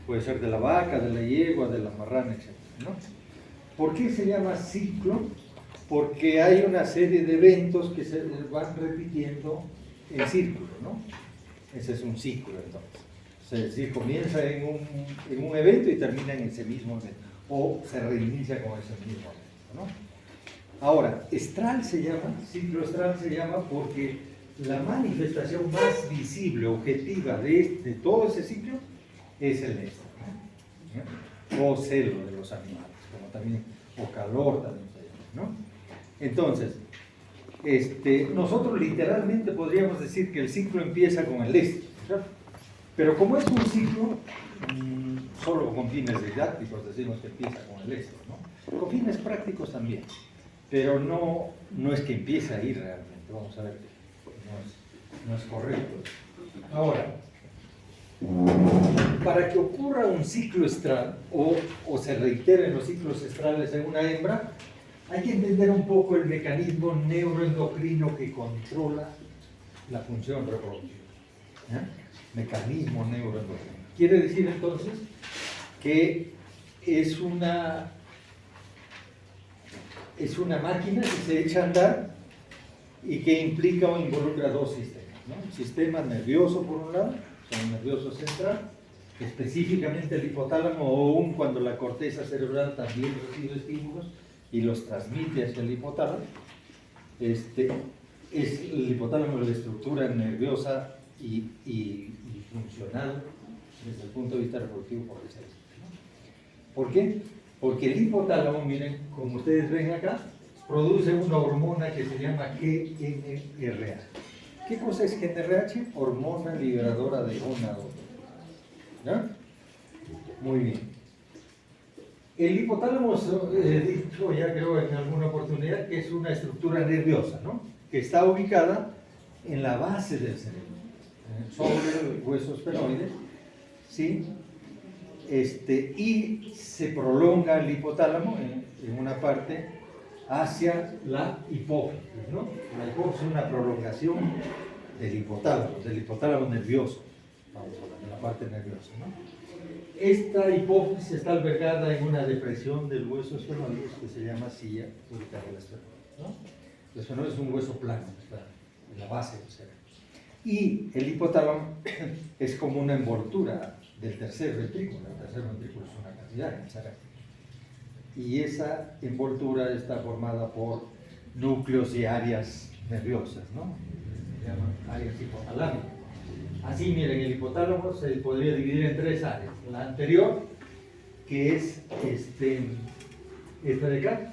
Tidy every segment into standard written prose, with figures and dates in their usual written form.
puede ser de la vaca, de la yegua, de la marrana, etc., ¿no? ¿Por qué se llama ciclo? Porque hay una serie de eventos que se van repitiendo en círculo, ¿no? Ese es un ciclo, entonces. Es decir, comienza en un evento y termina en ese mismo evento, o se reinicia con ese mismo evento, ¿no? Ahora, estral se llama, ciclo estral se llama porque la manifestación más visible, objetiva de todo ese ciclo es el estral, ¿no? O celo de los animales, como también, o calor también se llama, ¿no? Entonces, nosotros literalmente podríamos decir que el ciclo empieza con el estro, ¿cierto? Pero como es un ciclo, solo con fines didácticos decimos que empieza con el estro, ¿no? Con fines prácticos también, pero no es que empiece ahí realmente. Vamos a ver que no es correcto. Ahora, para que ocurra un ciclo estral o se reiteren los ciclos estrales en una hembra, hay que entender un poco el mecanismo neuroendocrino que controla la función reproductiva. Mecanismo neuroendocrino. Quiere decir entonces que es una máquina que se echa a andar y que implica o involucra dos sistemas, ¿no? Un sistema nervioso por un lado, o sea, un nervioso central, específicamente el hipotálamo, o aún cuando la corteza cerebral también recibe estímulos y los transmite hacia el hipotálamo. Es el hipotálamo la estructura nerviosa y funcional desde el punto de vista reproductivo por excelencia, ¿no? ¿Por qué? Porque el hipotálamo, miren, como ustedes ven acá, produce una hormona que se llama GnRH. ¿Qué cosa es GnRH? Hormona liberadora de gónado. ¿Ya? Muy bien. El hipotálamo, he dicho ya creo en alguna oportunidad, que es una estructura nerviosa, ¿no? Que está ubicada en la base del cerebro, sobre el hueso esfenoide, ¿sí? Y se prolonga el hipotálamo en una parte hacia la hipófisis, ¿no? La hipófisis es una prolongación del hipotálamo nervioso, vamos a hablar de la parte nerviosa, ¿no? Esta hipófisis está albergada en una depresión del hueso esfenoide que se llama silla ubicada del esfenoide, ¿no? El esfenoide es un hueso plano, está en la base del cerebro. Y el hipotálamo es como una envoltura del tercer ventrículo. El tercer ventrículo es una cavidad en el cerebro. Y esa envoltura está formada por núcleos y áreas nerviosas, ¿no? Se llaman áreas hipotalámicas. Así, miren, el hipotálamo se podría dividir en tres áreas. La anterior, que es esta de acá,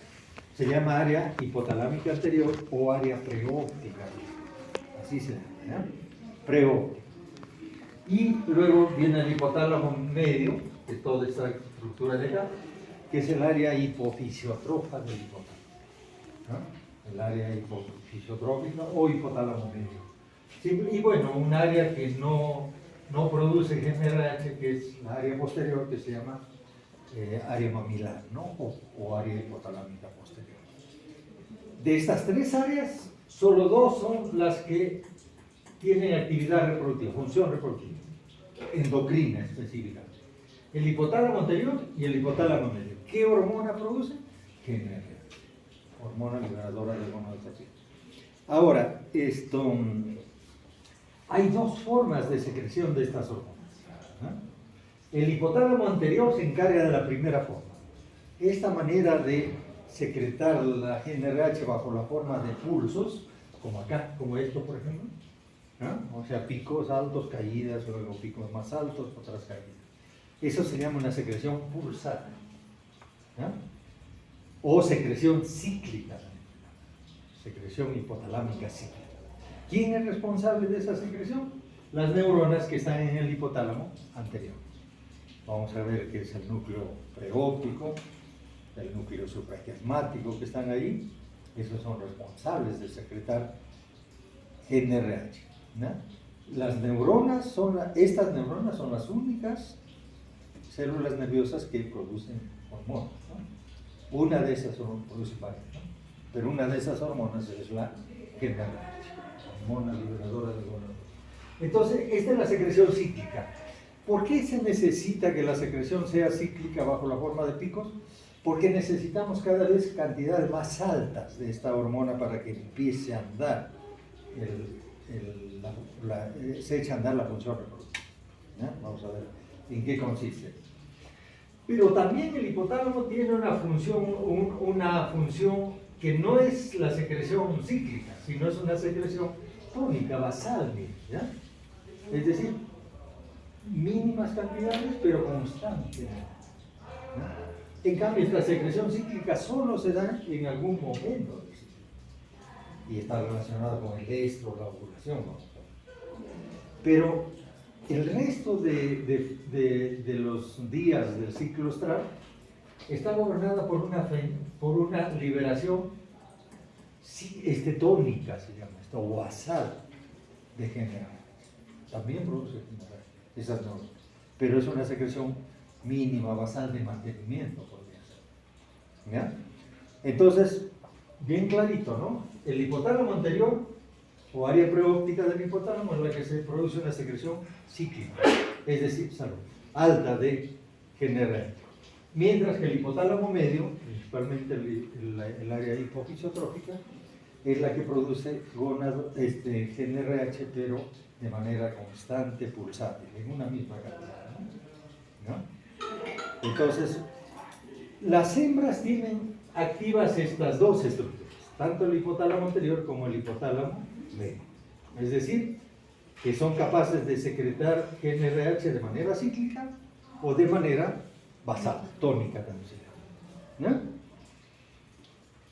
se llama área hipotalámica anterior o área preóptica. Así se llama, ¿ya? Preóptica. Y luego viene el hipotálamo medio, de toda esta estructura de acá, que es el área hipofisiotrófica del hipotálamo, ¿no? El área hipofisiotrófica o hipotálamo medio. Sí, y bueno, un área que no produce GnRH, que es la área posterior, que se llama área mamilar, ¿no? O área hipotalámica posterior. De estas tres áreas, solo dos son las que tienen actividad reproductiva, función reproductiva, endocrina específicamente. El hipotálamo anterior y el hipotálamo medio. ¿Qué hormona produce? GnRH, hormona liberadora de gonadotropina. Ahora, hay dos formas de secreción de estas hormonas, ¿no? El hipotálamo anterior se encarga de la primera forma. Esta manera de secretar la GnRH bajo la forma de pulsos, como acá, como esto por ejemplo, ¿no? O sea, picos altos, caídas, luego picos más altos, otras caídas. Eso se llama una secreción pulsada, ¿no? O secreción cíclica, secreción hipotalámica cíclica. ¿Quién es responsable de esa secreción? Las neuronas que están en el hipotálamo anterior. Vamos a ver qué es el núcleo preóptico, el núcleo supraquiasmático que están ahí. Esos son responsables de secretar GnRH, ¿no? Estas neuronas son las únicas células nerviosas que producen hormonas, ¿no? Una de esas produce varias, ¿no? Pero una de esas hormonas es la GnRH, hormona liberadora de gonadotropina. Entonces, esta es la secreción cíclica. ¿Por qué se necesita que la secreción sea cíclica bajo la forma de picos? Porque necesitamos cada vez cantidades más altas de esta hormona para que empiece a andar, se eche a andar la función reproductiva. ¿Ya? Vamos a ver en qué consiste. Pero también el hipotálamo tiene una función que no es la secreción cíclica, sino es una secreción tónica, basal, ¿ya? Es decir, mínimas cantidades, pero constantes. ¿Ya? En cambio, esta secreción cíclica solo se da en algún momento del ciclo y está relacionada con el estro, la ovulación, ¿no? Pero el resto de los días del ciclo estral está gobernada por una liberación tónica, se llama esto, o basal de GnRH. También produce GnRH, esas no, pero es una secreción mínima, basal de mantenimiento, podría ser. ¿Ya? Entonces, bien clarito, ¿no? El hipotálamo anterior, o área preóptica del hipotálamo, es la que se produce una secreción cíclica, es decir, alta de GnRH. Mientras que el hipotálamo medio, principalmente el área hipofisiotrófica, es la que produce GnRH, pero de manera constante, pulsátil, en una misma cantidad, ¿no? Entonces, las hembras tienen activas estas dos estructuras, tanto el hipotálamo anterior como el hipotálamo medio. Es decir, que son capaces de secretar GnRH de manera cíclica o de manera basal, tónica también se llama, ¿no?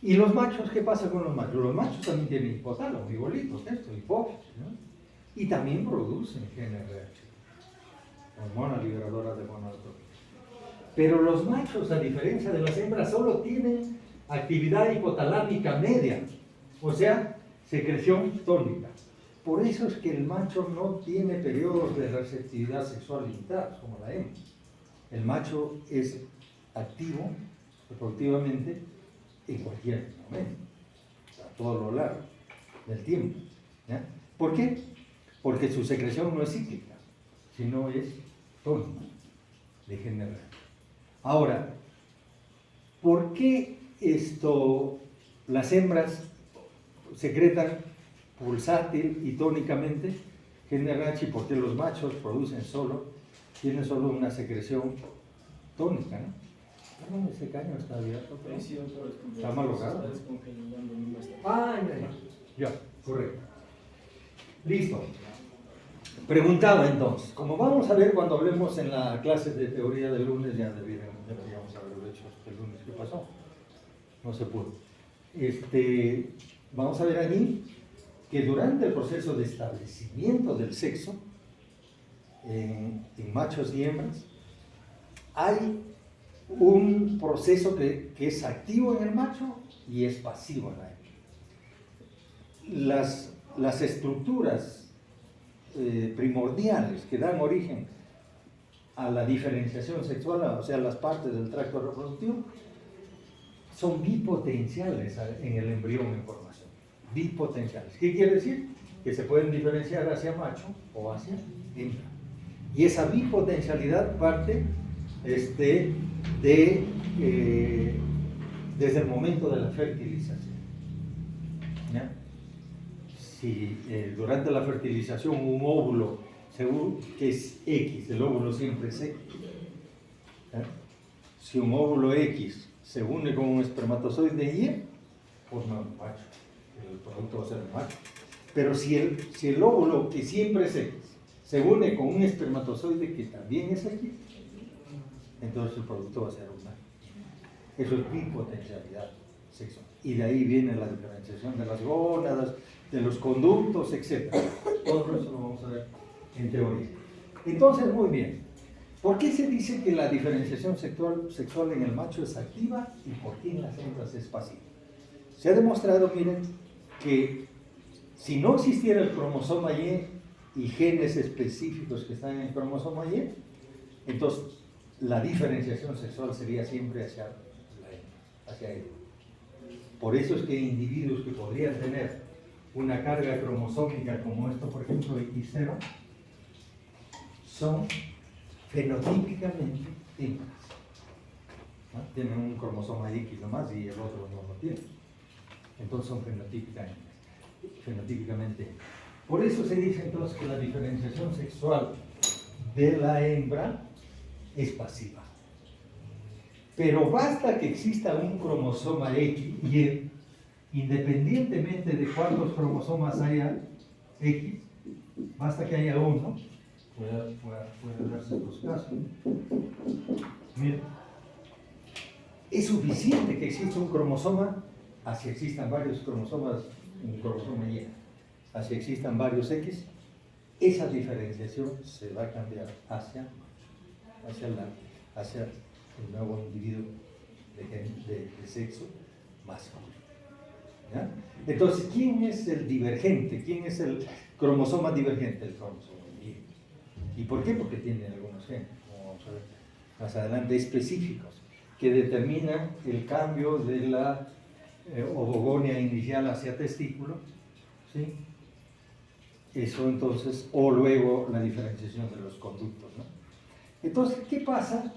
¿Y los machos? ¿Qué pasa con los machos? Los machos también tienen hipotálamo, igualitos, esto, hipófisis, ¿no? Y también producen GnRH, hormona liberadora de gonadotropina. Pero los machos, a diferencia de las hembras, solo tienen actividad hipotalámica media, o sea, secreción tónica. Por eso es que el macho no tiene periodos de receptividad sexual limitados, como la hembra. El macho es activo reproductivamente en cualquier momento, a todo lo largo del tiempo. ¿Ya? ¿Por qué? Porque su secreción no es cíclica, sino es tónica, de GnRH. Ahora, ¿por qué las hembras secretan pulsátil y tónicamente GnRH y por qué los machos tienen solo una secreción tónica, ¿no? Ese caño está abierto, pero está malogrado. Ya, correcto. Listo. Preguntaba entonces, como vamos a ver cuando hablemos en la clase de teoría del lunes, ya deberíamos haberlo hecho el lunes que pasó, no se pudo. Vamos a ver allí que durante el proceso de establecimiento del sexo, en machos y hembras, hay un proceso que es activo en el macho y es pasivo en la hembra. Las estructuras primordiales que dan origen a la diferenciación sexual, o sea, las partes del tracto reproductivo, son bipotenciales en el embrión en formación. Bipotenciales. ¿Qué quiere decir? Que se pueden diferenciar hacia macho o hacia hembra. Y esa bipotencialidad parte desde el momento de la fertilización. ¿Ya? Si durante la fertilización un óvulo, según que es X, el óvulo siempre es X. ¿Ya? Si un óvulo X se une con un espermatozoide Y, forma un macho. El producto va a ser un macho. Pero si el óvulo, que siempre es X, se une con un espermatozoide que también es X, entonces el producto va a ser un macho. Eso es bipotencialidad sexual. Y de ahí viene la diferenciación de las gónadas, de los conductos, etc. Todo eso lo vamos a ver en teoría. Entonces, muy bien. ¿Por qué se dice que la diferenciación sexual en el macho es activa y por qué en las hembras es pasiva? Se ha demostrado, miren, que si no existiera el cromosoma Y y genes específicos que están en el cromosoma Y, entonces la diferenciación sexual sería siempre hacia la hembra, hacia ella. Por eso es que hay individuos que podrían tener una carga cromosómica como esto, por ejemplo, X0, son fenotípicamente hembras, ¿no? Tienen un cromosoma X nomás y el otro no lo tiene. Entonces son fenotípicamente hembras. Por eso se dice entonces que la diferenciación sexual de la hembra es pasiva. Pero basta que exista un cromosoma X y independientemente de cuántos cromosomas haya X, basta que haya uno, puede darse otros casos. Mira, es suficiente que exista un cromosoma, así existan varios cromosomas, un cromosoma Y, así existan varios X, esa diferenciación se va a cambiar hacia el nuevo individuo de sexo masculino. ¿Ya? Entonces, ¿quién es el divergente? ¿Quién es el cromosoma divergente? El cromosoma Y. ¿Y por qué? Porque tiene algunos genes, como vamos a ver más adelante, específicos, que determinan el cambio de la ovogonia inicial hacia testículo, ¿sí? Eso entonces, o luego la diferenciación de los conductos, ¿no? Entonces, ¿qué pasa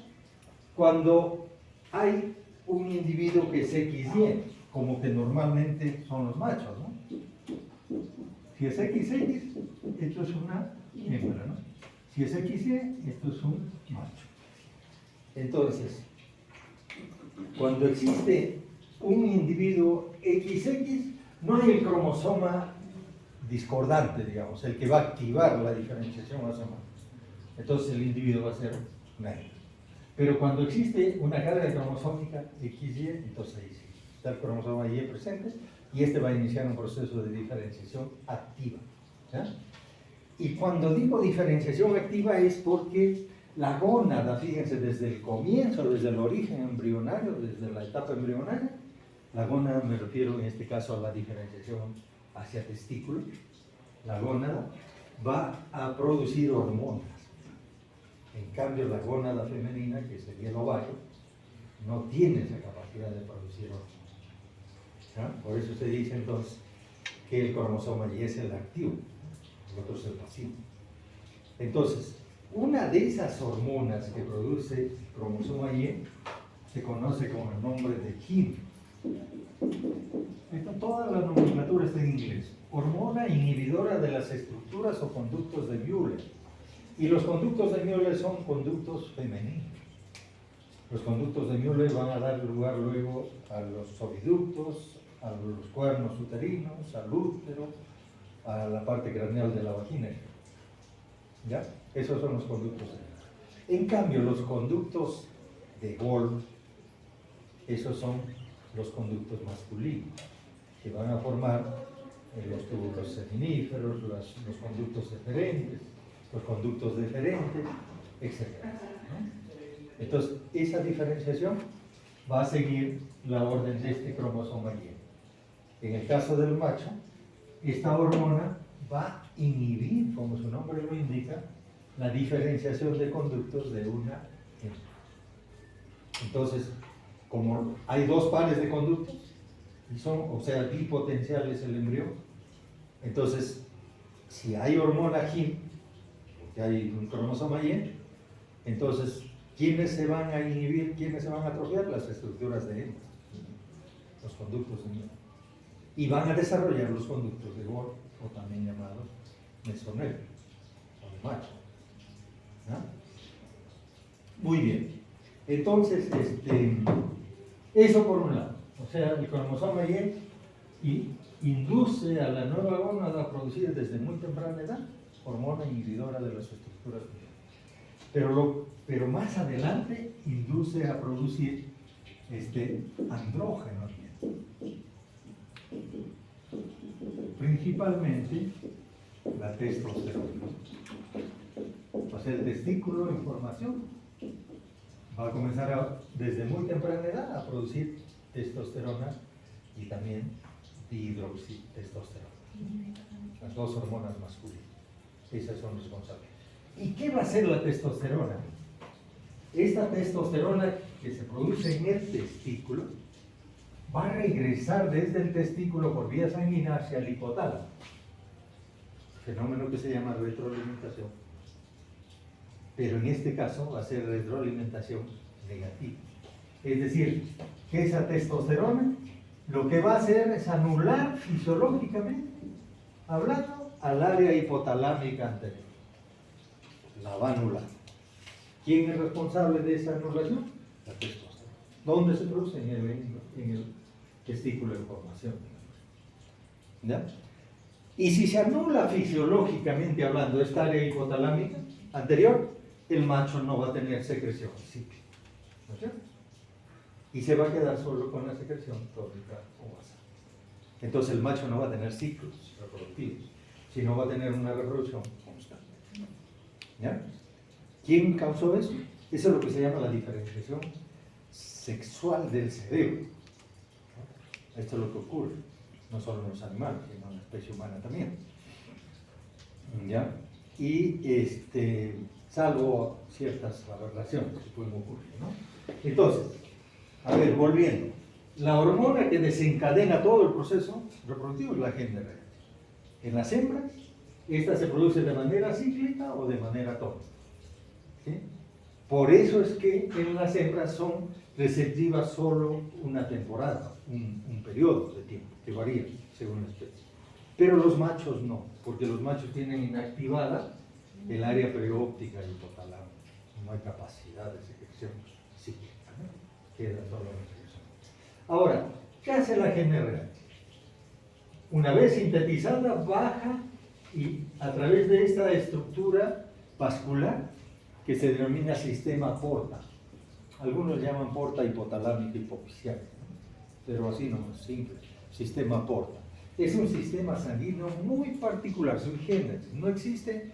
cuando hay un individuo que es XY, como que normalmente son los machos, ¿no? Si es XX, esto es una hembra, ¿no? Si es XY, esto es un macho. Entonces, cuando existe un individuo XX, no hay el cromosoma discordante, digamos, el que va a activar la diferenciación hacia macho. Entonces el individuo va a ser una hembra. Pero cuando existe una carga cromosómica XY, entonces ahí sí, está el cromosoma Y presente y este va a iniciar un proceso de diferenciación activa, ¿ya? Y cuando digo diferenciación activa es porque la gónada, fíjense, desde el comienzo, desde el origen embrionario, desde la etapa embrionaria, la gónada me refiero en este caso a la diferenciación hacia testículo, la gónada va a producir hormonas. En cambio, la gónada femenina, que sería el ovario, no tiene esa capacidad de producir hormonas. ¿Ya? Por eso se dice entonces que el cromosoma Y es el activo, el otro es el pasivo. Entonces, una de esas hormonas que produce el cromosoma Y se conoce con el nombre de HIM. Toda la nomenclatura está en inglés. Hormona inhibidora de las estructuras o conductos de Müller. Y los conductos de Müller son conductos femeninos. Los conductos de Müller van a dar lugar luego a los oviductos, a los cuernos uterinos, al útero, a la parte craneal de la vagina. ¿Ya? Esos son los conductos de Müller. En cambio, los conductos de Wolff, esos son los conductos masculinos, que van a formar los túbulos seminíferos, los conductos deferentes, los conductos deferentes, etc. ¿No? Entonces, esa diferenciación va a seguir la orden de este cromosoma Y. En el caso del macho, esta hormona va a inhibir, como su nombre lo indica, la diferenciación de conductos de una hembra. Entonces, como hay dos pares de conductos, y son, o sea, bipotencial es el embrión, entonces, si hay hormona HIM, porque hay un cromosoma Y, entonces, ¿quiénes se van a inhibir, quiénes se van a atrofiar? Las estructuras de hembra, los conductos de hembra. Y van a desarrollar los conductos de Wolff, o también llamados mesonel, o de macho. ¿No? Muy bien. Entonces, eso por un lado. O sea, el cromosoma Y induce a la nueva gónada a producir desde muy temprana edad hormona inhibidora de las estructuras de hembra. Pero más adelante induce a producir andrógenos, principalmente la testosterona. O sea, el testículo en formación va a comenzar desde muy temprana edad a producir testosterona y también dihidroxitestosterona, las dos hormonas masculinas. Esas son responsables. ¿Y qué va a hacer la testosterona? Esta testosterona que se produce en el testículo va a regresar desde el testículo por vía sanguínea hacia el hipotálamo, fenómeno que se llama retroalimentación. pero en este caso va a ser retroalimentación negativa. Es decir, que esa testosterona lo que va a hacer es anular fisiológicamente, hablando, al área hipotalámica anterior. La va a anular. ¿Quién es responsable de esa anulación? La testosterona. ¿Dónde se produce? En el testículo de formación. ¿Ya? Y si se anula fisiológicamente hablando esta área hipotalámica anterior, el macho no va a tener secreción cíclica. ¿No es cierto? Y se va a quedar solo con la secreción tórica o basal. Entonces el macho no va a tener ciclos reproductivos, sino va a tener una reproducción constante. ¿Ya? ¿Quién causó eso? Eso es lo que se llama la diferenciación sexual del cerebro. Esto es lo que ocurre, no solo en los animales, sino en la especie humana también. ¿Ya? Y salvo ciertas aberraciones que pueden ocurrir, ¿no? Entonces, a ver, volviendo. La hormona que desencadena todo el proceso reproductivo es la GnRH. En las hembras, esta se produce de manera cíclica o de manera tónica. ¿Sí? Por eso es que en las hembras son receptivas solo una temporada, un periodo de tiempo, que varía según la especie. Pero los machos no, porque los machos tienen inactivada el área perióptica y hipotalámica. No hay capacidad de secreción cíclica, ¿no? Queda solo la secreción. Ahora, ¿qué hace la GnRH? Una vez sintetizada, baja y a través de esta estructura vascular que se denomina sistema porta. Algunos llaman porta hipotalámica hipofisial, ¿no? Pero así no es simple. Sistema porta. Es un sistema sanguíneo muy particular, sui generis. No existe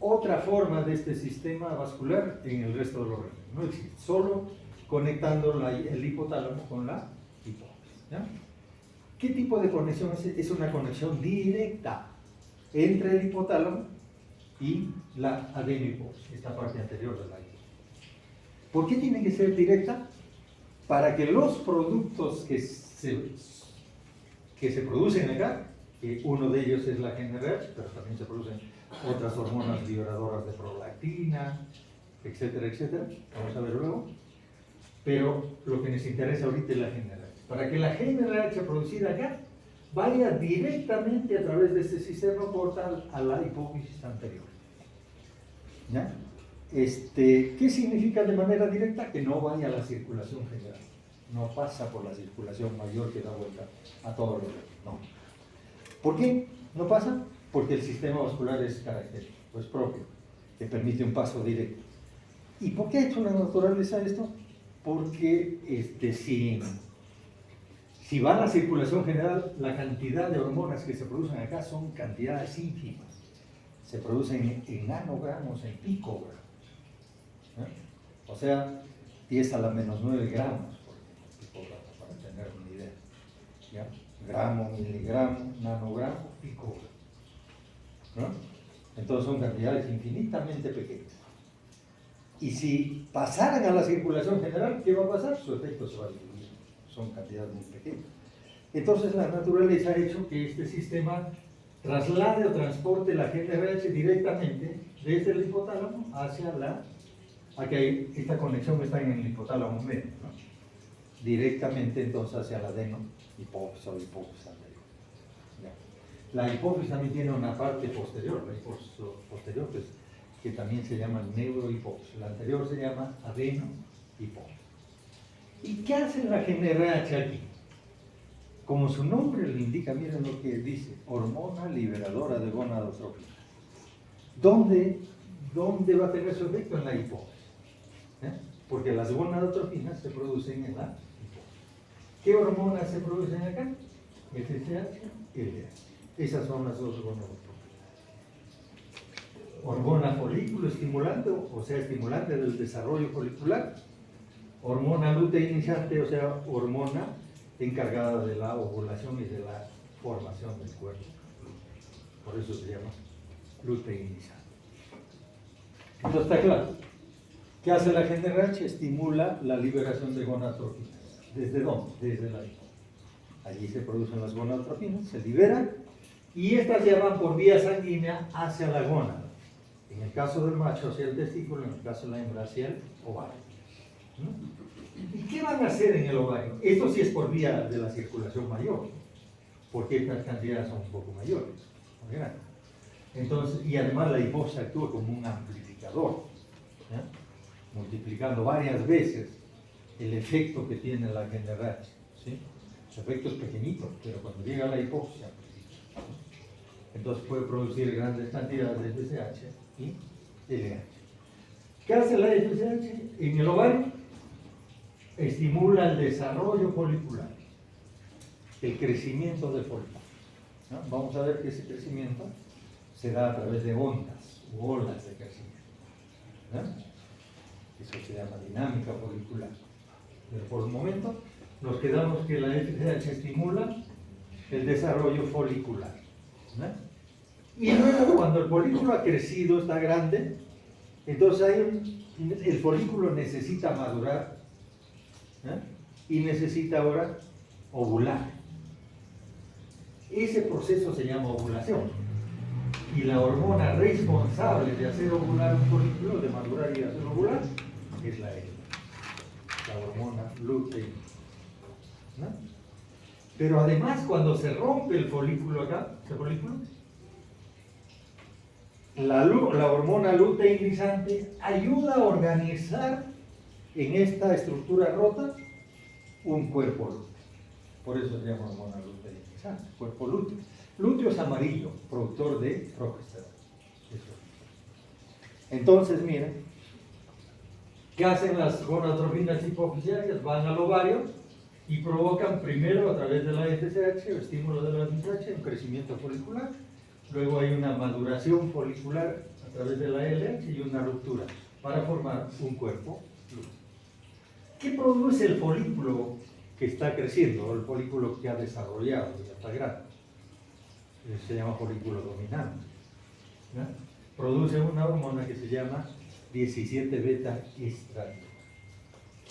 otra forma de este sistema vascular en el resto de los órganos. No existe. Solo conectando el hipotálamo con la hipófisis. ¿Ya? ¿Qué tipo de conexión es? Es una conexión directa entre el hipotálamo y la adenohipófisis, esta parte anterior de la hipófisis. ¿Por qué tiene que ser directa? Para que los productos que se producen acá, que uno de ellos es la GnRH, pero también se producen otras hormonas liberadoras de prolactina, etcétera, etcétera, vamos a ver luego, pero lo que nos interesa ahorita es la GnRH. Para que la GnRH producida acá vaya directamente a través de este sistema portal a la hipófisis anterior. ¿Ya? ¿Qué significa de manera directa? Que no vaya a la circulación general, no pasa por la circulación mayor que da vuelta a todo lo demás. No. ¿Por qué no pasa? Porque el sistema vascular es característico, es propio, que permite un paso directo. ¿Y por qué ha hecho la naturaleza esto? Porque si va a la circulación general, la cantidad de hormonas que se producen acá son cantidades ínfimas. Se producen en nanogramos, en picogramos. ¿Eh? O sea, 10 a la menos 9 gramos, por ejemplo, picogramo, para tener una idea. ¿Ya? Gramo, miligramo, nanogramo, picogramo. ¿No? Entonces son cantidades infinitamente pequeñas. Y si pasaran a la circulación general, ¿qué va a pasar? Su efecto se va a diluir. Son cantidades muy pequeñas. Entonces la naturaleza ha hecho que este sistema traslade o transporte la GnRH directamente desde el hipotálamo hacia aquí esta conexión está en el hipotálamo medio, ¿no? Directamente entonces hacia la adenohipófisis o hipófisis anterior. ¿Ya? La hipófisis también tiene una parte posterior, la hipófisis posterior, que también se llama neurohipófisis. La anterior se llama adenohipófisis. ¿Y qué hace la GnRH aquí? Como su nombre le indica, miren lo que dice, hormona liberadora de gonadotropinas. ¿Dónde va a tener su efecto? En la hipófisis. Porque las gonadotropinas se producen en la hipófisis. ¿Qué hormonas se producen acá? FSH y LH. Esas son las dos gonadotropinas. Hormona folículo estimulante, o sea, estimulante del desarrollo folicular. Hormona luteinizante, o sea, hormona encargada de la ovulación y de la formación del cuerpo. Por eso se llama luteinizante. Entonces está claro. ¿Qué hace la GnRH? Estimula la liberación de gonadotropinas. ¿Desde dónde? Desde la hipófisis. Allí se producen las gonadotropinas, se liberan y estas ya van por vía sanguínea hacia la gónada. En el caso del macho hacia el testículo, en el caso de la hembra hacia el ovario. ¿No? ¿Y qué van a hacer en el ovario? Esto sí es por vía de la circulación mayor, porque estas cantidades son un poco mayores, muy grandes. Entonces, y además la hipófisis actúa como un amplificador, ¿ya? Multiplicando varias veces el efecto que tiene la GnRH, ¿sí? Su efecto es pequeñito, pero cuando llega a la hipófisis amplifica, ¿no? Entonces puede producir grandes cantidades de FSH y LH. ¿Qué hace la FSH en el ovario? Estimula el desarrollo folicular, el crecimiento del folículo, ¿no? Vamos a ver que ese crecimiento se da a través de ondas u olas de crecimiento, ¿no? Eso se llama dinámica folicular. Pero por el momento nos quedamos que la FSH estimula el desarrollo folicular, ¿no? Y luego cuando el folículo ha crecido, está grande, entonces el folículo necesita madurar, ¿no? Y necesita ahora ovular. Ese proceso se llama ovulación. Y la hormona responsable de hacer ovular un folículo, de madurar y hacer ovular, es la L, la hormona luteína, ¿no? Pero además, cuando se rompe el folículo acá, la hormona luteinizante ayuda a organizar en esta estructura rota un cuerpo lúteo. Por eso se llama hormona luteinizante, cuerpo lúteo. Lúteo es amarillo, productor de progesterona. Entonces, miren, ¿qué hacen las gonadotrofinas hipofisiarias? Van al ovario y provocan primero a través de la FSH o estímulo de la FSH un crecimiento folicular, luego hay una maduración folicular a través de la LH y una ruptura para formar un cuerpo lúteo. ¿Qué produce el folículo que está creciendo o el folículo que ha desarrollado y ya está grande? Se llama folículo dominante, ¿no? Produce una hormona que se llama 17 beta estradiol.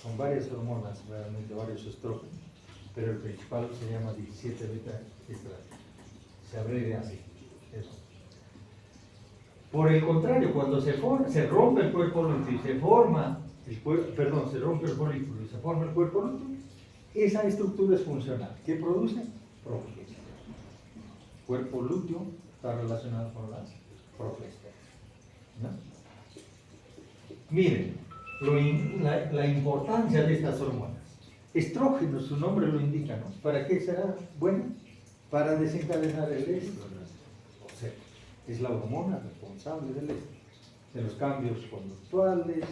Son varias hormonas, realmente varios estrógenos, pero el principal se llama 17 beta estradiol. Se abrevia así. Eso. Por el contrario, cuando se rompe el cuerpo lúteo y se forma se rompe el folículo y se forma el cuerpo lúteo, esa estructura es funcional. ¿Qué produce? Progesterona. Cuerpo lúteo está relacionado con la progesterona, ¿no? Miren, la importancia de estas hormonas. Estrógeno, su nombre lo indica, ¿no? ¿Para qué será bueno? Para desencadenar el estrés. O sea, es la hormona responsable del estrés, de los cambios conductuales,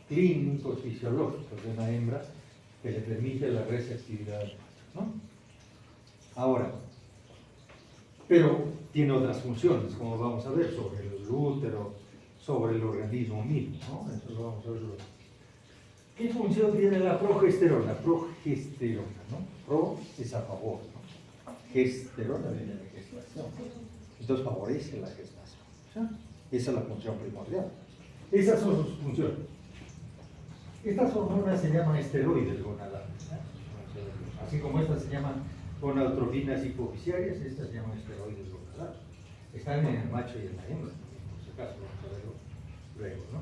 clínicos, fisiológicos de una hembra que le permite la receptividad, ¿no? Ahora, pero tiene otras funciones, como vamos a ver, sobre el útero, sobre el organismo mismo, ¿no? Eso lo vamos a ver luego. ¿Qué función tiene la progesterona? Progesterona, ¿no? Pro es a favor, ¿no? Gesterona viene de gestación. Entonces favorece la gestación, ¿sí? Esa es la función primordial. Esas son sus funciones. Estas hormonas se llaman esteroides gonadales, ¿no? Así como estas se llaman gonadotrofinas hipofisiarias, estas se llaman esteroides gonadales. Están en el macho y en la hembra, por si acaso, vamos a verlo luego, ¿no?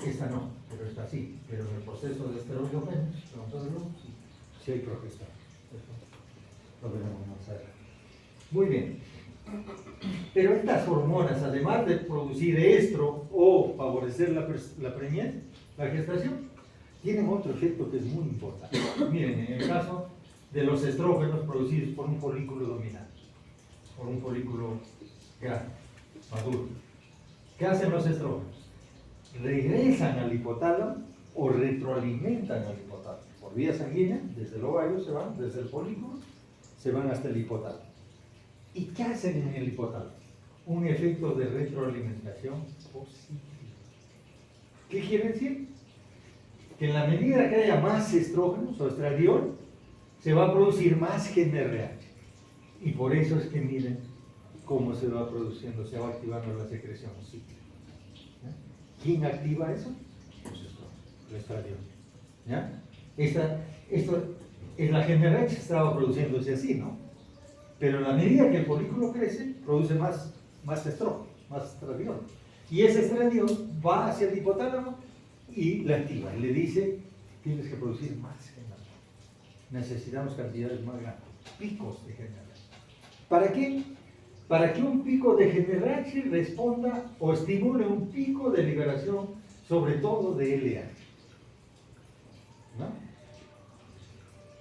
Esta no, pero esta sí. Pero en el proceso de esteroidogénesis, vamos a verlo, sí hay progesterona. Lo veremos más adelante. Muy bien. Pero estas hormonas, además de producir estro o favorecer la preñez, la gestación, tienen otro efecto que es muy importante. Miren, en el caso de los estrógenos producidos por un folículo dominante, por un folículo grande, maduro, ¿qué hacen los estrógenos? Regresan al hipotálamo o retroalimentan al hipotálamo. Por vía sanguínea, desde el ovario se van, desde el folículo, se van hasta el hipotálamo. ¿Y qué hacen en el hipotálamo? Un efecto de retroalimentación positiva. ¿Qué quiere decir? Que en la medida que haya más estrógenos o estradiol, se va a producir más GnRH. Y por eso es que miren cómo se va produciendo, se va activando la secreción cíclica. ¿Quién activa eso? Los estrógenos, el estradiol. ¿Ya? Esto en la GnRH estaba produciéndose así, ¿no? Pero en la medida que el folículo crece, produce más estrógenos. más estradiol. Y ese estradiol va hacia el hipotálamo y le activa, y le dice, tienes que producir más GnRH. Necesitamos cantidades más grandes, picos de GnRH. ¿Para qué? Para que un pico de GnRH responda o estimule un pico de liberación, sobre todo de LH. ¿No?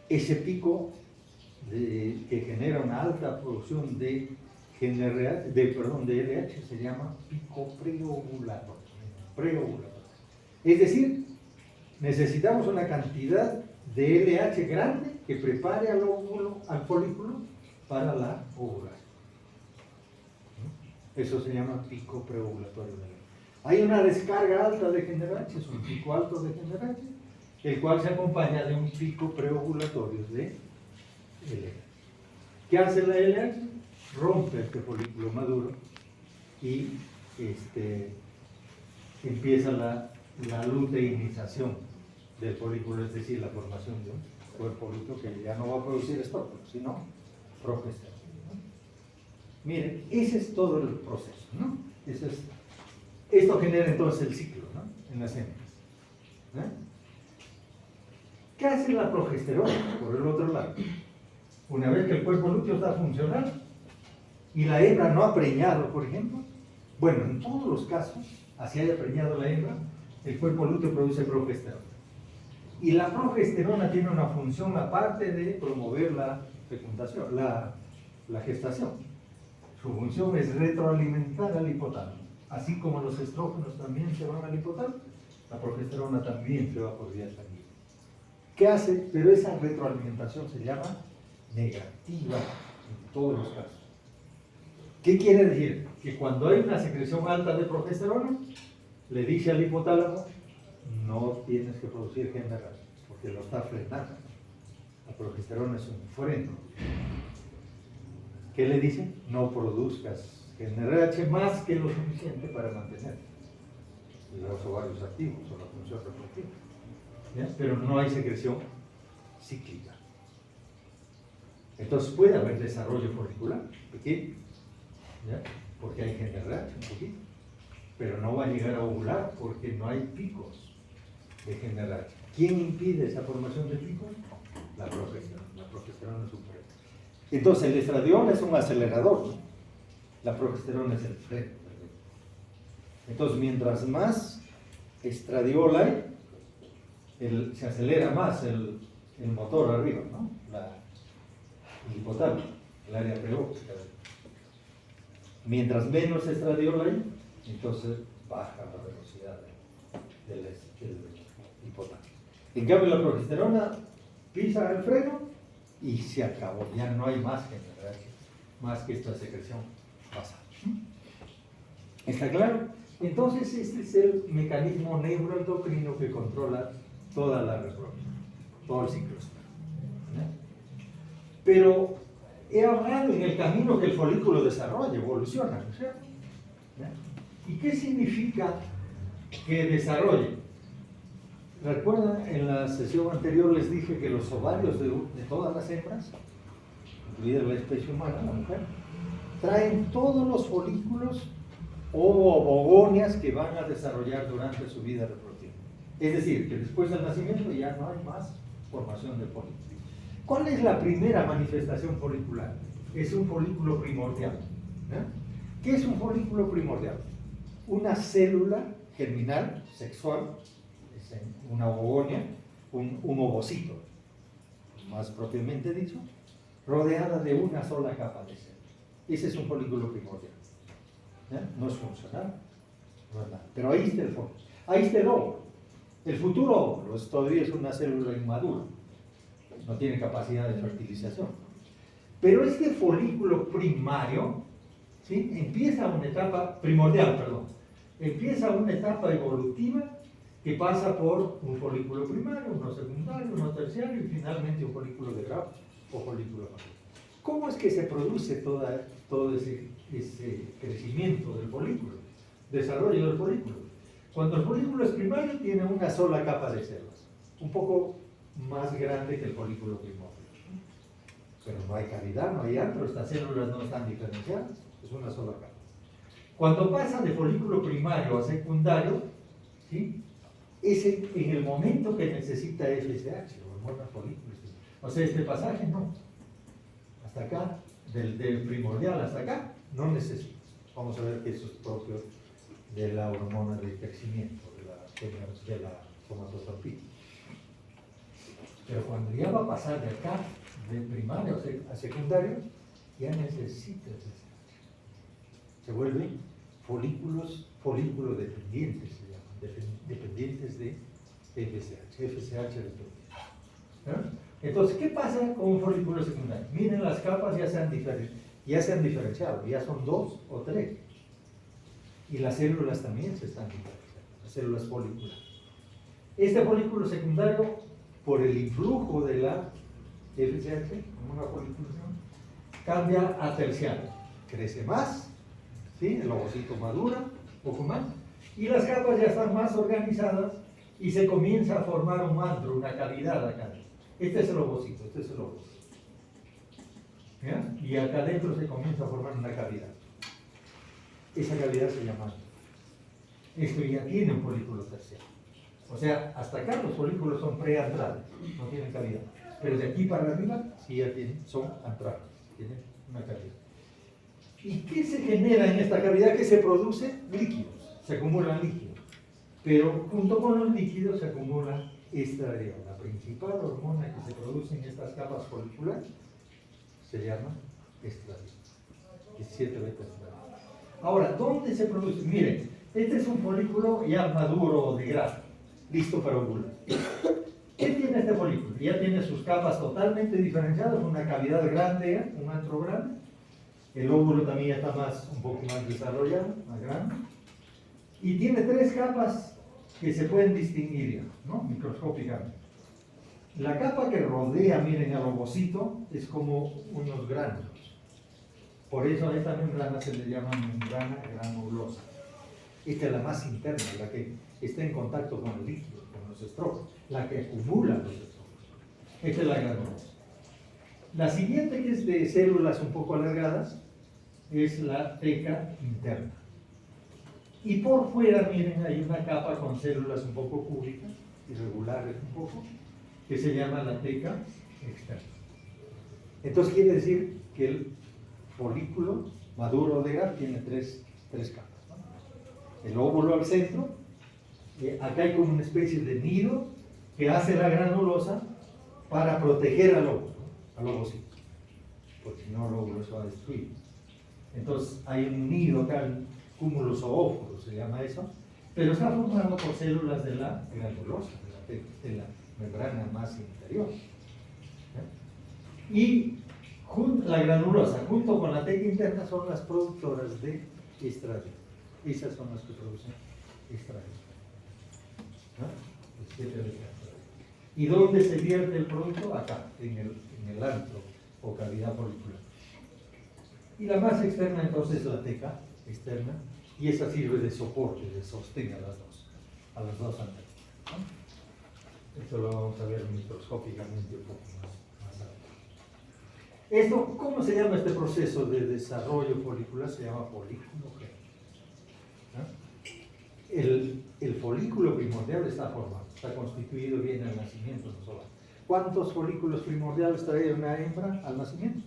Ese pico que genera una alta producción de LH se llama pico preovulatorio. Es decir, necesitamos una cantidad de LH grande que prepare al óvulo, al folículo, para la ovulación. Eso se llama pico preovulatorio. Hay una descarga alta de GnRH, es un pico alto de GnRH, el cual se acompaña de un pico preovulatorio de LH. ¿Qué hace la LH? Rompe este folículo maduro y empieza la luteinización del folículo, es decir, la formación de un cuerpo lúteo que ya no va a producir estrógeno, sino progesterona. Miren, ese es todo el proceso, ¿no? Esto genera entonces el ciclo, ¿no? En las hembras. ¿Qué hace la progesterona por el otro lado? Una vez que el cuerpo lúteo está funcional y la hembra no ha preñado, por ejemplo, bueno, en todos los casos, así haya preñado la hembra, el cuerpo lúteo produce progesterona. Y la progesterona tiene una función aparte de promover la fecundación, la gestación. Su función es retroalimentar al hipotálamo. Así como los estrógenos también se van al hipotálamo, la progesterona también se va por vía sanguínea. ¿Qué hace? Pero esa retroalimentación se llama negativa en todos los casos. ¿Qué quiere decir? Que cuando hay una secreción alta de progesterona, le dice al hipotálamo, no tienes que producir GnRH, porque lo está frenando. La progesterona es un freno. ¿Qué le dice? No produzcas GnRH más que lo suficiente para mantener los ovarios activos o la función reproductiva. ¿Ya? Pero no hay secreción cíclica. Entonces puede haber desarrollo folicular pequeño, ¿ya? Porque hay GnRH un poquito, pero no va a llegar a ovular porque no hay picos de GnRH. ¿Quién impide esa formación de picos? La progesterona. La progesterona es un freno. Entonces el estradiol es un acelerador, ¿no? La progesterona es el freno. Entonces mientras más estradiol hay, se acelera más el motor arriba, ¿no? El hipotálamo, el área preóptica. Mientras menos estradiol hay, entonces baja la velocidad del hipotálamo. En cambio la progesterona pisa el freno y se acabó, ya no hay más GnRH, más que esta secreción basal. ¿Está claro? Entonces este es el mecanismo neuroendocrino que controla toda la reproducción, todo el ciclo esperma. Pero he hablado en el camino que el folículo desarrolla, evoluciona, ¿no es cierto? ¿Y qué significa que desarrolle? ¿Recuerdan? En la sesión anterior les dije que los ovarios de todas las hembras, incluida la especie humana, la mujer, traen todos los folículos o ovogonias que van a desarrollar durante su vida reproductiva. Es decir, que después del nacimiento ya no hay más formación de folículos. ¿Cuál es la primera manifestación folicular? Es un folículo primordial. ¿Qué es un folículo primordial? Una célula germinal sexual, una ovogonia, un ovocito, más propiamente dicho, rodeada de una sola capa de células. Ese es un folículo primordial. No es funcional, no es nada. Pero ahí está el folículo. Ahí está el óvulo. El futuro óvulo todavía es una célula inmadura. No tiene capacidad de fertilización. Pero este folículo primario, ¿sí? Empieza una etapa primordial, empieza una etapa evolutiva que pasa por un folículo primario, uno secundario, uno terciario y finalmente un folículo de grado o folículo maduro. ¿Cómo es que se produce todo ese crecimiento del folículo, desarrollo del folículo? Cuando el folículo es primario tiene una sola capa de células, un poco más grande que el folículo primordial. Pero no hay cavidad, no hay antro, estas células no están diferenciadas, es una sola capa. Cuando pasa de folículo primario a secundario, ¿sí? Es en el momento que necesita FSH, hormona folículo. O sea, este pasaje no. Hasta acá, del primordial hasta acá, no necesita. Vamos a ver que eso es propio de la hormona de crecimiento, de la somatotropina. Pero cuando ya va a pasar de acá, de primario a secundario, ya necesita FSH. Se vuelven folículos dependientes, se llaman, dependientes de FSH dependiente. ¿No? Entonces, ¿qué pasa con un folículo secundario? Miren, las capas ya se han diferenciado, ya son 2 o 3. Y las células también se están diferenciando, las células foliculares. Este folículo secundario, por el influjo de la FSH, como una foliculación, cambia a terciario. Crece más, ¿sí? El ovocito madura, un poco más, y las capas ya están más organizadas y se comienza a formar un antro, una cavidad acá. Este es el ovocito, este es el ovocito. ¿Ya? Y acá adentro se comienza a formar una cavidad. Esa cavidad se llama antro. Esto ya tiene un folículo terciario. O sea, hasta acá los folículos son preantrales, no tienen cavidad. Pero de aquí para arriba sí ya son antrales, tienen una cavidad. ¿Y qué se genera en esta cavidad? ¿Qué se produce? Líquidos, se acumulan líquidos. Pero junto con los líquidos se acumula estradiol. La principal hormona que se produce en estas capas foliculares se llama estradiol. 17 beta estradiol. Ahora, ¿dónde se produce? Miren, este es un folículo ya maduro de grado, listo para ovular. ¿Qué tiene este folículo? Ya tiene sus capas totalmente diferenciadas, una cavidad grande, un antro grande. El óvulo también ya está un poco más desarrollado, más grande. Y tiene 3 capas que se pueden distinguir ya, ¿no? Microscópicamente. La capa que rodea, miren, al ovocito es como unos gránulos. Por eso a esta membrana se le llama membrana granulosa. Esta es la más interna, la que está en contacto con el líquido, con los estrojos, la que acumula los estrojos. Esta es la granulosa. La siguiente, que es de células un poco alargadas, es la teca interna. Y por fuera, miren, hay una capa con células un poco cúbicas, irregulares un poco, que se llama la teca externa. Entonces quiere decir que el folículo maduro de grado tiene tres capas, ¿no? El óvulo al centro, acá hay como una especie de nido que hace la granulosa para proteger al óvulo, ¿no? Al ovocito, porque si no el óvulo se va a destruir. Entonces hay un nido acá, cúmulo zoóforo se llama eso, pero está formado por células de la granulosa, de la membrana más interior. Y la granulosa, junto con la teca interna, son las productoras de estradiol. Esas son las que producen estradiol. ¿Y dónde se vierte el producto? Acá, en el antro o cavidad folicular. Y la más externa entonces es la teca externa, y esa sirve de soporte, de sostén a las dos antenas, ¿no? Esto lo vamos a ver microscópicamente un poco más adelante. Esto, ¿cómo se llama este proceso de desarrollo folicular? Se llama folículo género. El folículo primordial está formado, está constituido bien al nacimiento no solo. ¿Cuántos folículos primordiales trae una hembra al nacimiento?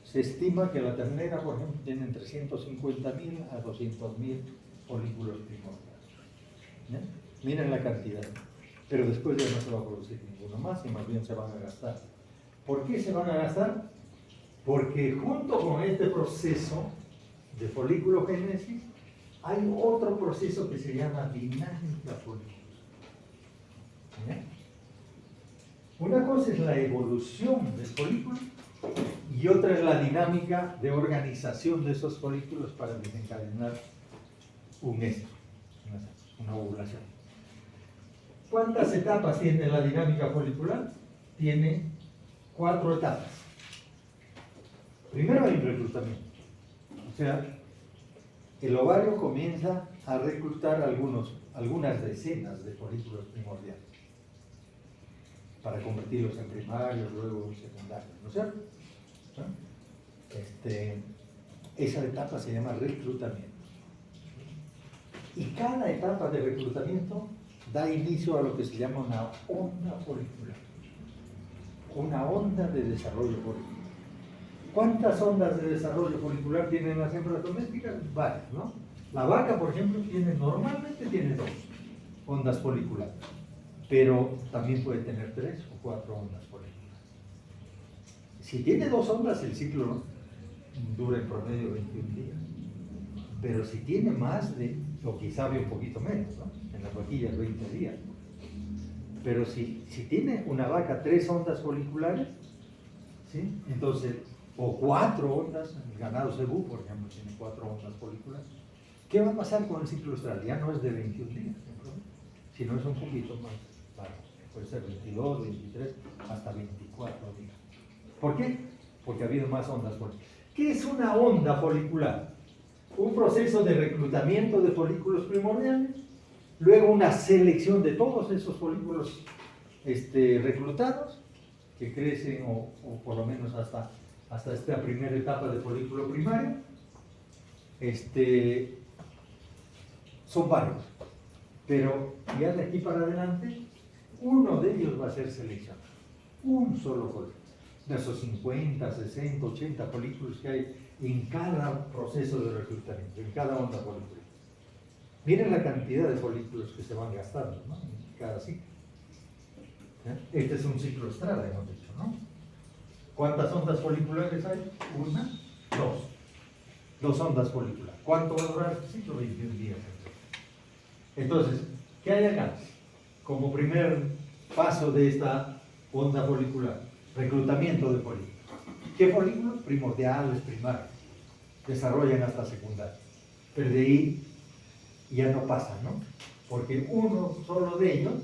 Se estima que la ternera, por ejemplo, tiene entre 150.000 a 200.000 folículos primordiales. ¿Ya? Miren la cantidad. Pero después ya no se va a producir ninguno más y más bien se van a gastar. ¿Por qué se van a gastar? Porque junto con este proceso de foliculogénesis hay otro proceso que se llama dinámica folicular. ¿Ya? Una cosa es la evolución del folículo y otra es la dinámica de organización de esos folículos para desencadenar un estro, una ovulación. ¿Cuántas etapas tiene la dinámica folicular? Tiene 4 etapas. Primero hay un reclutamiento. O sea, el ovario comienza a reclutar algunas decenas de folículos primordiales para convertirlos en primarios, luego en secundarios, ¿no es cierto? Esa etapa se llama reclutamiento. Y cada etapa de reclutamiento da inicio a lo que se llama una onda folicular, una onda de desarrollo folicular. ¿Cuántas ondas de desarrollo folicular tienen las hembras domésticas? Varias, ¿no? La vaca, por ejemplo, normalmente tiene 2 ondas foliculares, pero también puede tener 3 o 4 ondas foliculares. Si tiene 2 ondas, el ciclo dura en promedio 21 días. Pero si tiene más de, o quizá un poquito menos, ¿no? En las vaquillas 20 días. Pero si tiene una vaca 3 ondas foliculares, ¿sí? Entonces, o 4 ondas, el ganado cebú, por ejemplo, tiene 4 ondas foliculares. ¿Qué va a pasar con el ciclo estral? Ya no es de 21 días, ¿no? Sino es un poquito más largo. Puede ser 22, 23, hasta 24 días. ¿Por qué? Porque ha habido más ondas foliculares. ¿Qué es una onda folicular? Un proceso de reclutamiento de folículos primordiales, luego una selección de todos esos folículos reclutados, que crecen o por lo menos hasta esta primera etapa de folículo primario. Son varios, pero ya de aquí para adelante, uno de ellos va a ser seleccionado, un solo folículo, de esos 50, 60, 80 folículos que hay en cada proceso de reclutamiento, en cada onda folicular. Miren la cantidad de folículos que se van gastando, ¿no? En cada ciclo. Este es un ciclo estral, hemos dicho, ¿no? ¿Cuántas ondas foliculares hay? 1, 2. 2 ondas foliculares. ¿Cuánto va a durar este ciclo? 21 días. Entonces, ¿qué hay acá? Como primer paso de esta onda folicular, reclutamiento de folículos. ¿Qué folículos? Primordiales, primarios. Desarrollan hasta secundaria. Pero de ahí ya no pasan, ¿no? Porque uno solo de ellos,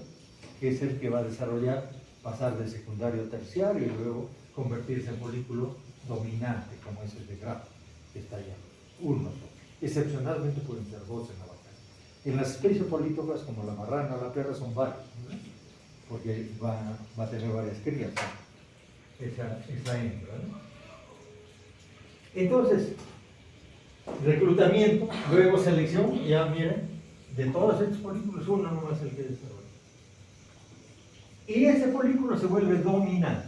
que es el que va a desarrollar, pasar de secundario a terciario y luego convertirse en folículo dominante, como es el de Graf, que está allá. Uno solo. Excepcionalmente pueden ser 2 en la vaca. En las especies políticas, como la marrana o la perra, son varios, ¿no? Porque va a tener varias crías, ¿no? Esa hembra, ¿no? Entonces, reclutamiento, luego selección, ya miren, de todos estos folículos, uno no es el que desarrolla. Y ese folículo se vuelve dominante.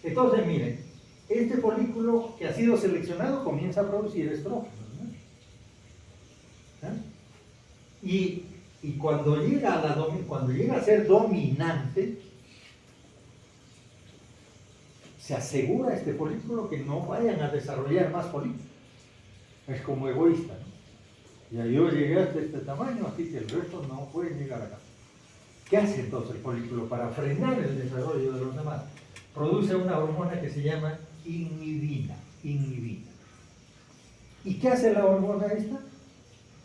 Entonces, miren, este folículo que ha sido seleccionado comienza a producir estrógenos, ¿no? Y cuando llega a ser dominante, se asegura este folículo que no vayan a desarrollar más folículos. Es como egoísta, ¿no? Ya yo llegué hasta este tamaño, así que el resto no puede llegar acá. ¿Qué hace entonces el folículo para frenar el desarrollo de los demás? Produce una hormona que se llama inhibina. ¿Y qué hace la hormona esta?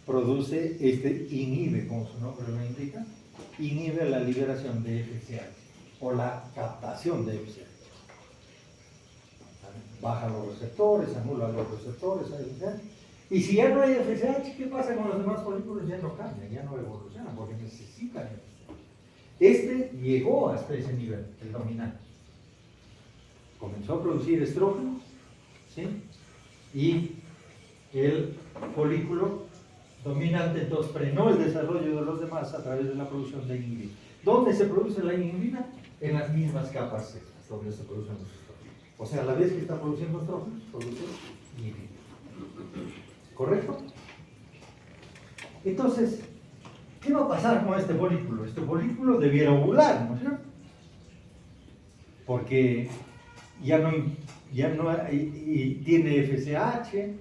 Produce inhibe, como su nombre lo indica, inhibe la liberación de FSH o la captación de FSH. Baja los receptores, anula los receptores, y si ya no hay FSH, ¿qué pasa con los demás folículos? Ya no cambian, ya no evolucionan, porque necesitan FSH. Llegó hasta ese nivel, el dominante. Comenzó a producir estrógenos, ¿sí? Y el folículo dominante entonces frenó el desarrollo de los demás a través de la producción de inhibina. ¿Dónde se produce la inhibina? En las mismas capas secas, donde se producen los estrógenos. O sea, a la vez que está produciendo estrógenos, produce inhibina. ¿Correcto? Entonces, ¿qué va a pasar con este folículo? Este folículo debiera ovular, ¿no es cierto? Porque ya no y tiene FSH,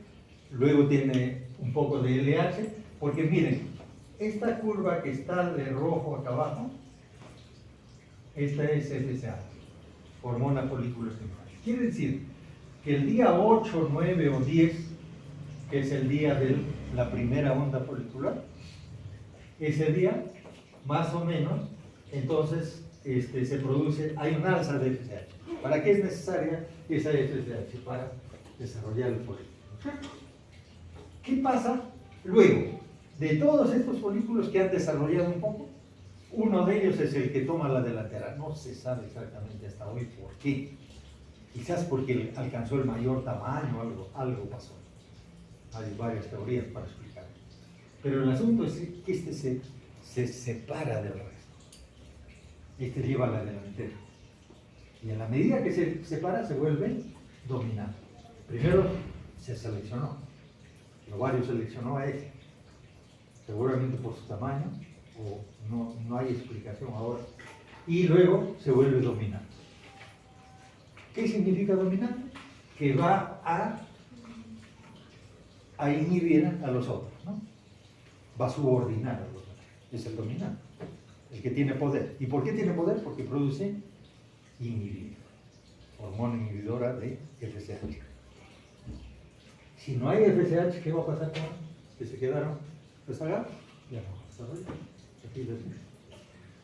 luego tiene un poco de LH, porque miren, esta curva que está de rojo acá abajo, esta es FSH, hormona folículo estimulante. Quiere decir que el día 8, 9 o 10, que es el día de la primera onda folicular, ese día, más o menos, entonces se produce, hay un alza de FSH. ¿Para qué es necesaria esa FSH? Para desarrollar el folículo. ¿Qué pasa luego? De todos estos folículos que han desarrollado un poco, uno de ellos es el que toma la delantera. No se sabe exactamente hasta hoy por qué. Quizás porque alcanzó el mayor tamaño, algo pasó. Hay varias teorías para explicar. Pero el asunto es que este se separa del resto. Este lleva la delantera. Y en la medida que se separa, se vuelve dominante. Primero se seleccionó. El ovario seleccionó a este. Seguramente por su tamaño, o no hay explicación ahora. Y luego se vuelve dominante. ¿Qué significa dominante? Que va a inhibir a los otros, ¿no? Va a subordinar a los otros. Es el dominante, el que tiene poder. ¿Y por qué tiene poder? Porque produce inhibidor, hormona inhibidora de FSH. Si no hay FSH, ¿qué va a pasar con los que se quedaron rezagados? Ya no va a desarrollar.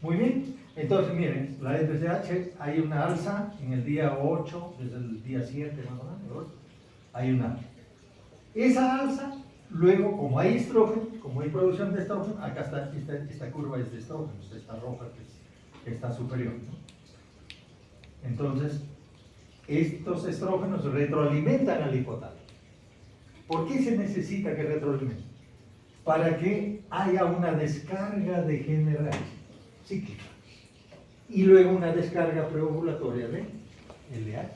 Muy bien, entonces miren, la FSH hay una alza en el día 8, desde el día 7 más o menos, hay una alza. Esa alza, luego, como hay estrógeno, como hay producción de estrógeno, acá está, esta curva es de estrógeno, esta roja que está superior, ¿no? Entonces, estos estrógenos retroalimentan al hipotálamo. ¿Por qué se necesita que retroalimenten? Para que haya una descarga de GnRH cíclica y luego una descarga preovulatoria de LH.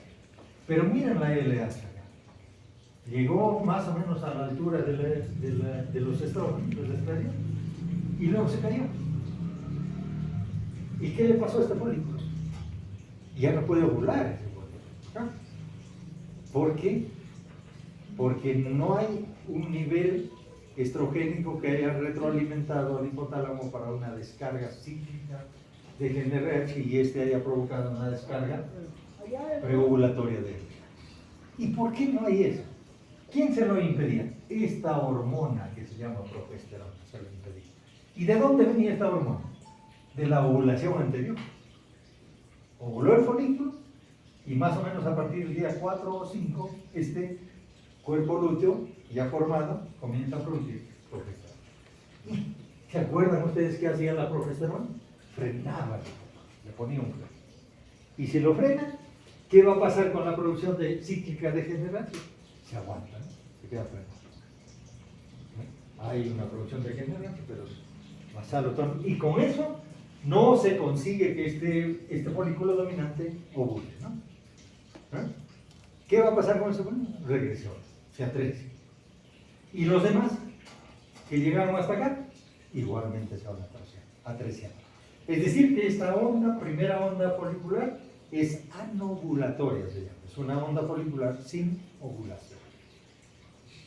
Pero miren la LH acá. Llegó más o menos a la altura de los estrógenos, del estradio, y luego se cayó. ¿Y qué le pasó a este folículo? Ya no puede ovular ese folículo. ¿Por qué? Porque no hay un nivel estrogénico que haya retroalimentado al hipotálamo para una descarga cíclica de GnRH y este haya provocado una descarga preovulatoria de él. ¿Y por qué no hay eso? ¿Quién se lo impedía? Esta hormona que se llama progesterona se lo impedía. ¿Y de dónde venía esta hormona? De la ovulación anterior. Ovuló el folículo y más o menos a partir del día 4 o 5 este cuerpo lúteo ya formado comienza a producir progesterona. ¿Se acuerdan ustedes qué hacía la progesterona? Frenaba, le ponía un freno. Y si lo frena, ¿qué va a pasar con la producción cíclica de GnRH? Se aguanta, ¿no? Se queda frenado. Hay una producción de GnRH, pero basal autónomo. Y con eso no se consigue que este folículo dominante ovule, ¿no? ¿Qué va a pasar con ese folículo? Regresión, se atresia. Y los demás que llegaron hasta acá, igualmente se van a atresiar. Es decir, que esta onda, primera onda folicular, es anovulatoria, se llama. Es una onda folicular sin ovulación.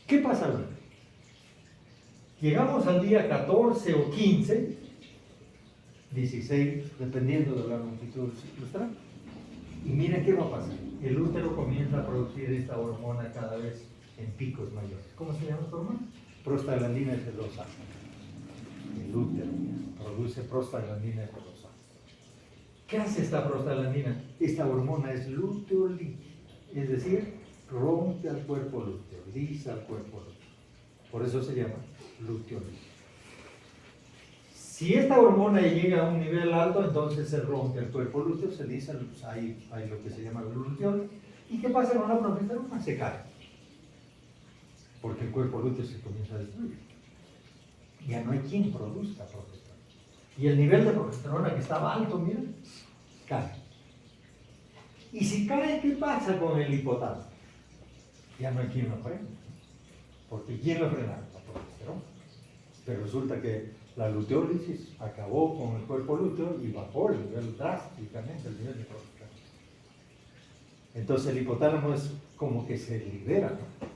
¿Qué pasa luego? Llegamos al día 14 o 15, 16, dependiendo de la longitud del ciclo estral. Y miren qué va a pasar. El útero comienza a producir esta hormona cada vez en picos mayores. ¿Cómo se llama esta hormona? Prostaglandina F2A. El útero produce prostaglandina F2A. ¿Qué hace esta prostaglandina? Esta hormona es luteolítica, es decir, rompe al cuerpo lúteo, lisa al cuerpo lúteo. Por eso se llama luteolítica. Si esta hormona llega a un nivel alto, entonces se rompe el cuerpo lúteo, se lisa, hay lo que se llama luteol. ¿Y qué pasa con la progesterona? Se cae. Porque el cuerpo lúteo se comienza a destruir. Ya no hay quien produzca progesterona. Y el nivel de progesterona que estaba alto, miren, cae. Y si cae, ¿qué pasa con el hipotálamo? Ya no hay quien lo frene. Porque ¿quién lo frena? La progesterona. Pero resulta que la luteólisis acabó con el cuerpo lúteo y bajó el nivel drásticamente, el nivel de progesterona. Entonces el hipotálamo es como que se libera, ¿no?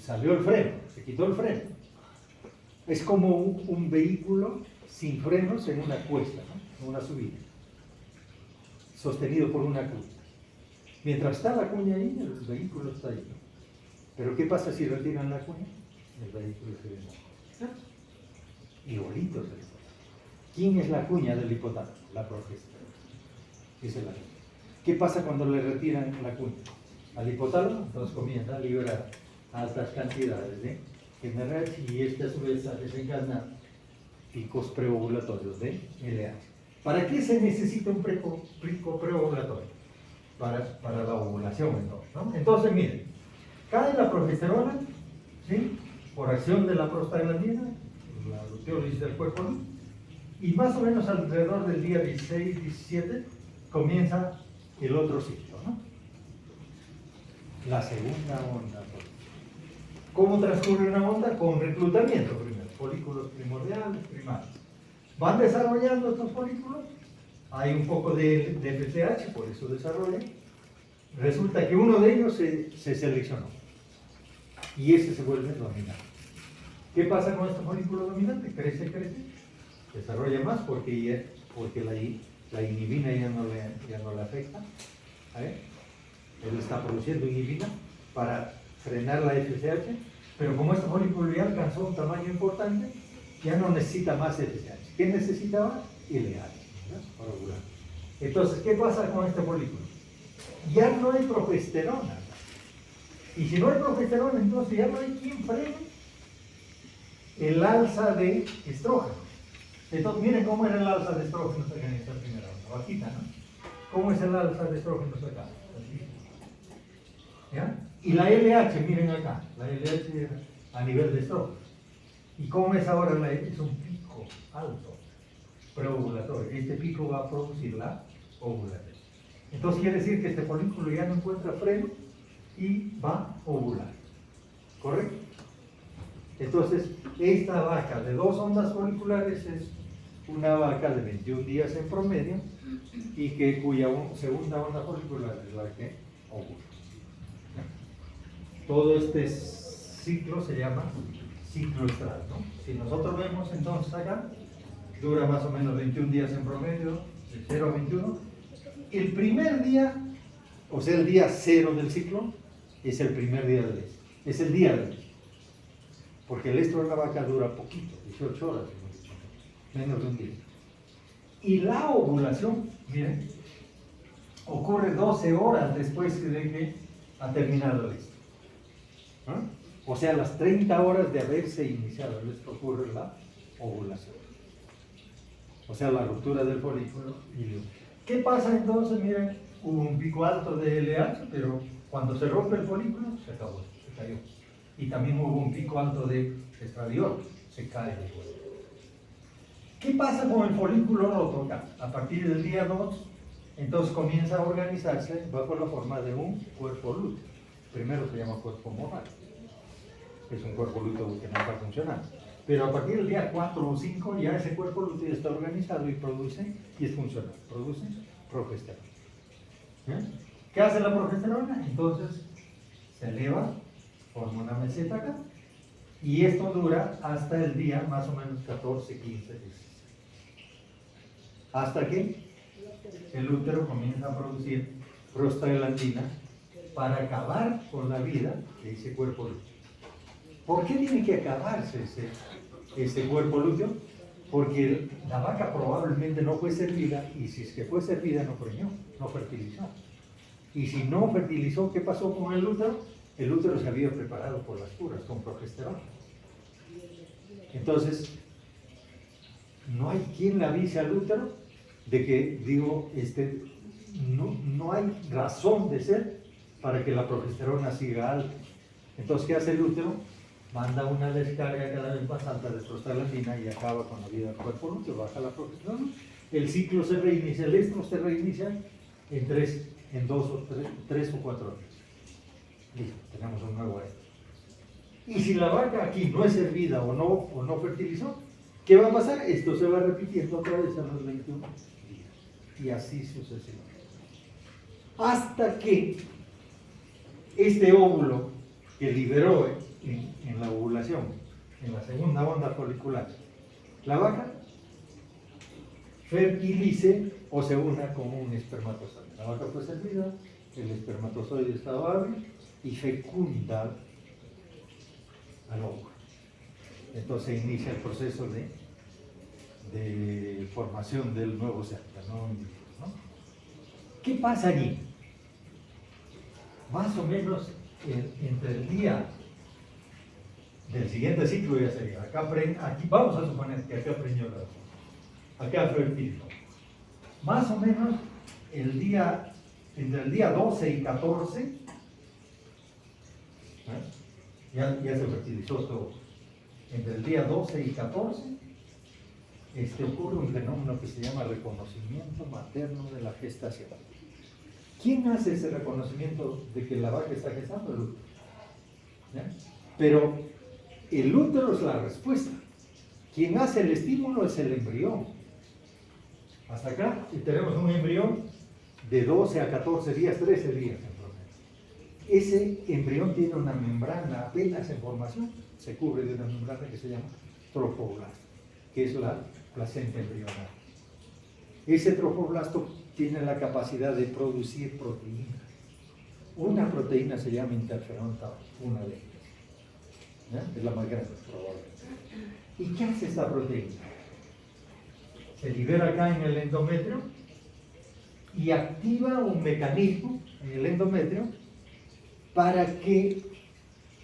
Salió el freno, se quitó el freno. Es como un vehículo sin frenos en una cuesta, ¿no? En una subida, sostenido por una cuña. Mientras está la cuña ahí, el vehículo está ahí, ¿no? Pero ¿qué pasa si retiran la cuña? El vehículo se viene. Igualito es el hipotálamo. ¿Quién es la cuña del hipotálamo? La progesterona. Esa es la cuña. ¿Qué pasa cuando le retiran la cuña al hipotálamo? Entonces comienza a liberar altas cantidades de GnRH y este a su vez desencadena picos preovulatorios de LH. ¿Para qué se necesita un pico preovulatorio? Para la ovulación, entonces, ¿no? Entonces, miren, cae la progesterona, ¿sí? por acción de la prostaglandina, la luteólisis del cuerpo lúteo, y más o menos alrededor del día 16-17 comienza el otro ciclo, ¿no? La segunda onda. ¿Cómo transcurre una onda? Con reclutamiento primero, folículos primordiales, primarios. Van desarrollando estos folículos, hay un poco de FSH, por eso desarrollan. Resulta que uno de ellos se seleccionó y ese se vuelve dominante. ¿Qué pasa con este folículo dominante? Crece, desarrolla más porque la inhibina ya no le afecta. Él está produciendo inhibina para frenar la FSH, pero como este folículo ya alcanzó un tamaño importante, ya no necesita más FSH. ¿Qué necesitaba? LH, para ovular. Entonces, ¿qué pasa con este folículo? Ya no hay progesterona. Y si no hay progesterona, entonces ya no hay quien frene el alza de estrógeno. Entonces, miren cómo era el alza de estrógenos acá en esta primera onda, bajita, ¿no? ¿Cómo es el alza de estrógenos acá? ¿Ya? Y la LH, miren acá, la LH a nivel de estrógeno. ¿Y cómo es ahora la LH? Es un pico alto, preovulatorio. Este pico va a producir la ovulación. Entonces quiere decir que este folículo ya no encuentra freno y va a ovular. ¿Correcto? Entonces, esta vaca de 2 ondas foliculares es una vaca de 21 días en promedio y cuya segunda onda folicular es la que ovula. Todo este ciclo se llama ciclo estral, ¿no? Si nosotros vemos entonces acá, dura más o menos 21 días en promedio, de 0 a 21. El primer día, o sea, el día 0 del ciclo, es el primer día del estro. Es el día del estro. Porque el estro de la vaca dura poquito, 18 horas, menos de un día. Y la ovulación, miren, ocurre 12 horas después de que ha terminado el estro. ¿Ah? O sea, a las 30 horas de haberse iniciado el estro ocurre la ovulación. O sea, la ruptura del folículo. ¿Qué pasa entonces? Miren, hubo un pico alto de LH, pero cuando se rompe el folículo, se acabó, se cayó. Y también hubo un pico alto de estradiol, se cae el folículo. ¿Qué pasa con el folículo roto acá? A partir del día 2, entonces comienza a organizarse bajo la forma de un cuerpo lúteo. Primero se llama cuerpo moral. Es un cuerpo lúteo que no está funcionando. Pero a partir del día 4 o 5 ya ese cuerpo lúteo está organizado y produce, y es funcional, produce progesterona. ¿Qué hace la progesterona? Entonces se eleva, forma una meseta acá, y esto dura hasta el día más o menos 14, 15, 16. Hasta que el útero comienza a producir prostaglandina para acabar con la vida de ese cuerpo lúteo. ¿Por qué tiene que acabarse ese cuerpo lúteo? Porque la vaca probablemente no fue servida, y si es que fue servida no preñó, no fertilizó. Y si no fertilizó, ¿qué pasó con el útero? El útero se había preparado por las curas, con progesterona. Entonces, no hay quien le avise al útero de que, no hay razón de ser para que la progesterona siga alta. Entonces, ¿qué hace el útero? Manda una descarga cada vez más alta de prostaglandina y acaba con la vida del cuerpo lúteo, baja la progesterona. El ciclo se reinicia, el estro se reinicia en 3 o 4 horas. Listo, tenemos un nuevo estro. Y si la vaca aquí no es servida o no fertilizó, ¿qué va a pasar? Esto se va repitiendo otra vez a los 21 días. Y así sucesivamente. Hasta que este óvulo que liberó en la ovulación, en la segunda onda folicular, la vaca fertilice o se una con un espermatozoide. La vaca fue servida, el espermatozoide estaba hábil y fecunda al óvulo. Entonces inicia el proceso de formación del nuevo ser, ¿no? ¿Qué pasa allí? Más o menos entre el día del siguiente ciclo ya sería, aquí vamos a suponer que acá preñó la vaca, acá fertilizó. Más o menos entre el día 12 y 14, ya se fertilizó todo. entre el día 12 y 14, ocurre un fenómeno que se llama reconocimiento materno de la gestación. ¿Quién hace ese reconocimiento de que la vaca está gestando? El útero. ¿Ya? Pero el útero es la respuesta. Quien hace el estímulo es el embrión. Hasta acá tenemos un embrión de 12 a 14 días, 13 días en promedio. Ese embrión tiene una membrana apenas en formación, se cubre de una membrana que se llama trofoblasto, que es la placenta embrionaria. Ese trofoblasto tiene la capacidad de producir proteínas. Una proteína se llama interferón tau, una de ellas. ¿Ya? Es la más grande, probablemente. ¿Y qué hace esta proteína? Se libera acá en el endometrio y activa un mecanismo en el endometrio para que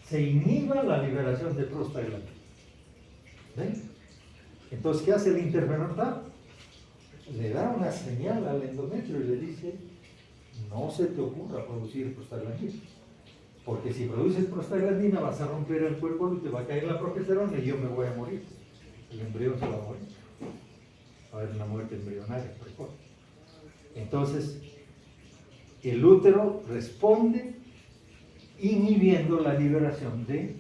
se inhiba la liberación de prostaglandina. ¿Ven? Entonces, ¿qué hace el interferón tau? Le da una señal al endometrio y le dice: no se te ocurra producir prostaglandina, porque si produces prostaglandina vas a romper el cuerpo lúteo, va a caer la progesterona y yo me voy a morir. El embrión se va a morir. Va a haber una muerte embrionaria precoz. Entonces, el útero responde inhibiendo la liberación de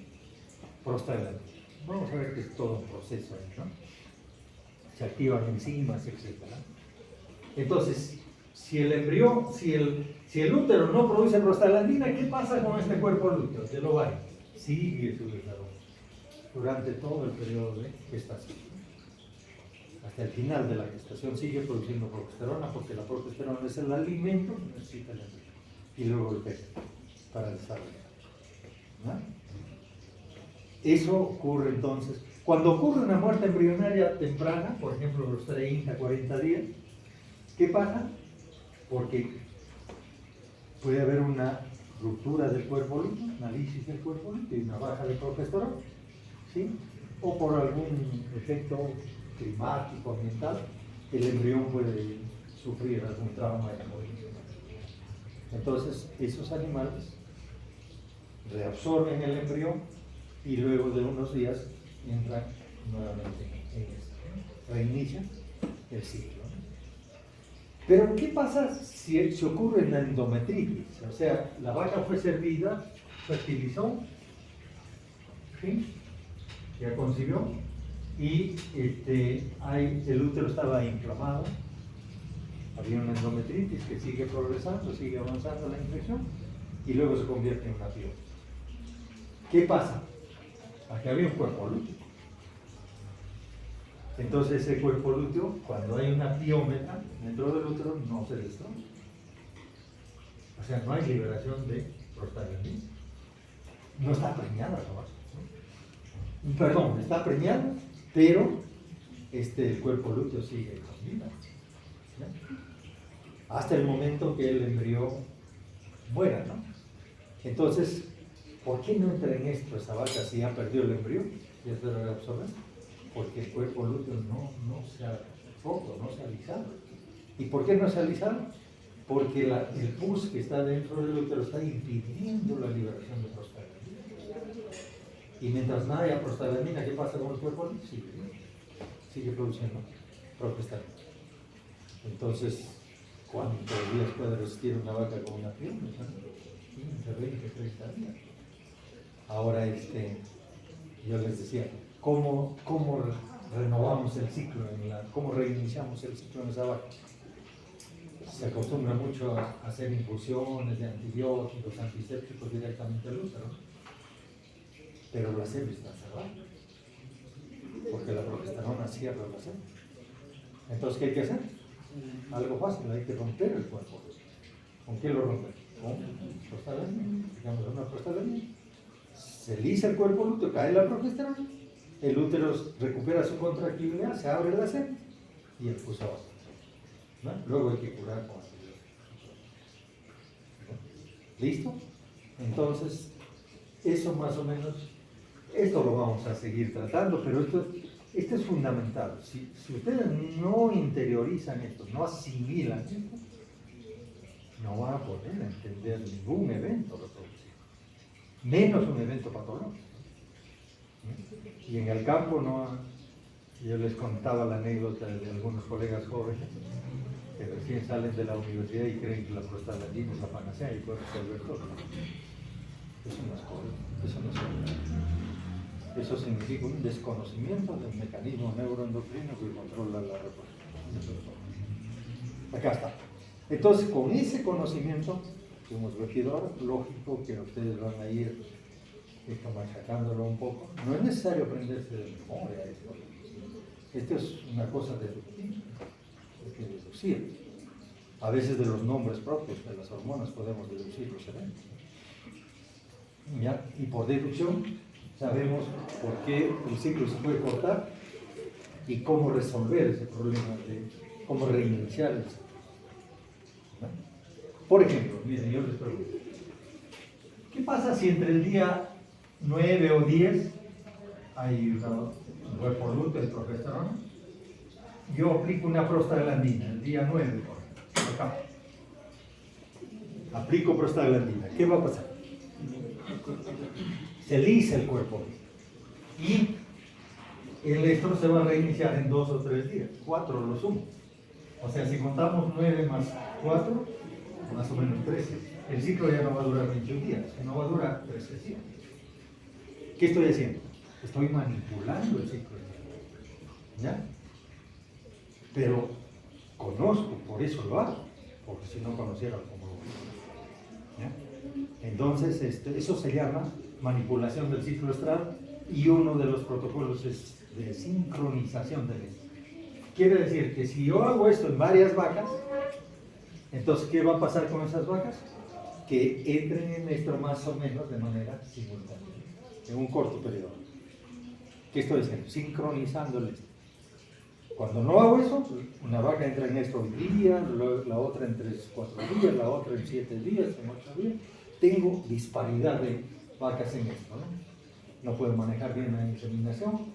prostaglandina. Vamos a ver que es todo un proceso ahí, ¿no? Se activan enzimas, etc. Entonces, si el embrión, si el útero no produce prostaglandina, ¿qué pasa con este cuerpo lúteo del ovario? Sigue su desarrollo durante todo el periodo de gestación. Hasta el final de la gestación sigue produciendo progesterona, porque la progesterona es el alimento que necesita el embrión. Y luego el feto para desarrollar. ¿No? Eso ocurre entonces. Cuando ocurre una muerte embrionaria temprana, por ejemplo, los 30, 40 días, ¿qué pasa? Porque puede haber una ruptura del cuerpo lúteo, una lisis del cuerpo lúteo y una baja de progesterona, ¿sí? O por algún efecto climático, ambiental, el embrión puede sufrir algún trauma y morir. Entonces, esos animales reabsorben el embrión y luego de unos días entran nuevamente en esto, reinician el ciclo. Pero ¿qué pasa si se ocurre en la endometritis? O sea, la vaca fue servida, fertilizó, ¿sí? Ya concibió, y el útero estaba inflamado, había una endometritis que sigue progresando, sigue avanzando la infección, y luego se convierte en una pioma. ¿Qué pasa? Aquí había un cuerpo lúteo. Entonces ese cuerpo lúteo, cuando hay una piómeta dentro del útero, no se destroza. O sea, no hay liberación de prostaglandina. No está preñada la vaca, ¿no? Perdón, está preñada, pero el cuerpo lúteo sigue con vida, ¿ya? Hasta el momento que el embrión muera, ¿no? Entonces, ¿por qué no entra en esto esa vaca si ya perdió el embrión? Ya se lo reabsorbe. Porque el cuerpo lúteo no se ha roto, no se ha alisado. ¿Y por qué no se ha alisado? Porque el pus que está dentro del útero está impidiendo la liberación de prostaglandina. Y mientras no haya prostaglandina, ¿qué pasa con el cuerpo lúteo? Sigue produciendo progesterona. Entonces, ¿cuántos días puede resistir una vaca con una piel? 15, 20, 30 días. Ahora, yo les decía, ¿cómo renovamos el ciclo, cómo reiniciamos el ciclo en esa vaca? Se acostumbra mucho a hacer infusiones de antibióticos, antisépticos directamente al útero, pero la seno está cerrada, porque la progesterona cierra la seno. Entonces, ¿qué hay que hacer? Algo fácil, hay que romper el cuerpo. ¿Con qué lo rompen? Con prostaglandina. Digamos, una prostaglandina. Se lisa el cuerpo lúteo, cae la progesterona, el útero recupera su contractibilidad, se abre la seno y el pus abajo, ¿no? Luego hay que curar con antibióticos. ¿Listo? Entonces, eso más o menos, esto lo vamos a seguir tratando, pero esto es fundamental. Si ustedes no interiorizan esto, no asimilan esto, no van a poder entender ningún evento reproductivo, menos un evento patológico. Y en el campo, no, yo les contaba la anécdota de algunos colegas jóvenes que recién salen de la universidad y creen que la prostaglandina es la panacea y pueden resolver todo. Eso no es correcto, eso no es correcto. Eso significa un desconocimiento del mecanismo neuroendocrino que controla la reproducción. Acá está. Entonces, con ese conocimiento que hemos regido ahora, lógico que ustedes van a ir machacándolo un poco. No es necesario aprenderse de memoria esto. Esto es una cosa deductiva. Hay que deducir. A veces de los nombres propios de las hormonas podemos deducir los eventos. ¿Ya? Y por deducción sabemos por qué el ciclo se puede cortar y cómo resolver ese problema de cómo reiniciar el ciclo. ¿No? Por ejemplo, miren, yo les pregunto, ¿qué pasa si entre el día 9 o 10 hay un repoluto de progesterona? Yo aplico una prostaglandina el día 9, por ejemplo, acá. Aplico prostaglandina. ¿Qué va a pasar? Se lisa el cuerpo y el estrés se va a reiniciar en 2 o 3 días, 4 lo sumo. O sea, si contamos 9 más 4, más o menos 13. El ciclo ya no va a durar 21 días, no va a durar 13 días. ¿Qué estoy haciendo? Estoy manipulando el ciclo. ¿Ya? Pero conozco, por eso lo hago, porque si no conociera cómo lo hago. ¿Ya? Entonces, eso se llama manipulación del ciclo estral y uno de los protocolos es de sincronización del esto. Quiere decir que si yo hago esto en varias vacas, entonces, ¿qué va a pasar con esas vacas? Que entren en esto más o menos de manera simultánea, en un corto periodo. ¿Qué estoy diciendo? Sincronizando el esto. Cuando no hago eso, una vaca entra en esto hoy día, la otra en 3 o 4 días, la otra en 7 días, en 8 días. Tengo disparidad de vacas en esto, ¿no? No puedo manejar bien la inseminación,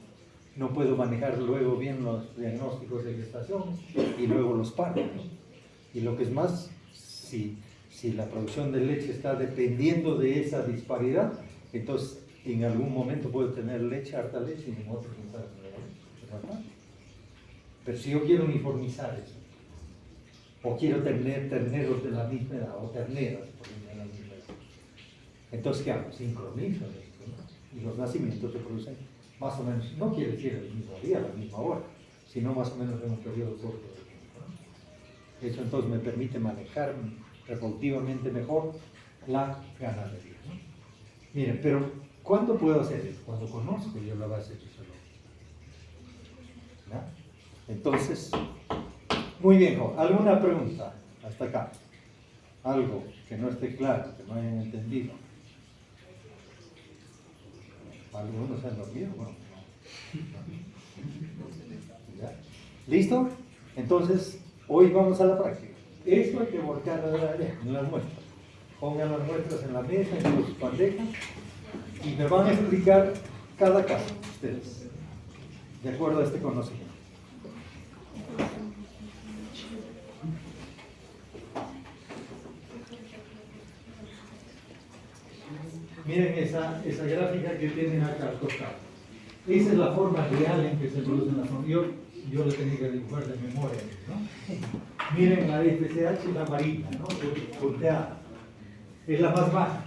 no puedo manejar luego bien los diagnósticos de gestación y luego los partos, ¿no? Y lo que es más, si la producción de leche está dependiendo de esa disparidad, entonces en algún momento puedo tener leche, harta leche, y en otro no. Pero si yo quiero uniformizar eso, o quiero tener terneros de la misma edad, o terneras de la misma edad, entonces ¿qué hago? Sincronizo esto, ¿no? Y los nacimientos se producen más o menos, no quiere decir el mismo día, la misma hora, sino más o menos en un periodo corto de tiempo, ¿no? Eso entonces me permite manejar reproductivamente mejor la ganadería, ¿no? Miren, pero ¿cuándo puedo hacer eso? Cuando conozco yo la base fisiológica, ¿no? Entonces, muy bien, Jo. ¿Alguna pregunta hasta acá? Algo que no esté claro, que no hayan entendido. ¿Algunos se han dormido? Bueno, no. ¿Ya? ¿Listo? Entonces, hoy vamos a la práctica. Esto hay que volcar en las muestras. Pongan las muestras en la mesa, en sus bandejas, y me van a explicar cada caso, ustedes, de acuerdo a este conocimiento. Miren esa gráfica que tienen acá al costado. Esa es la forma real en que se producen las hormonas. Yo lo tenía que dibujar de memoria, ¿no? Miren la FSH, la amarilla, ¿no? Punteada. Es la más baja.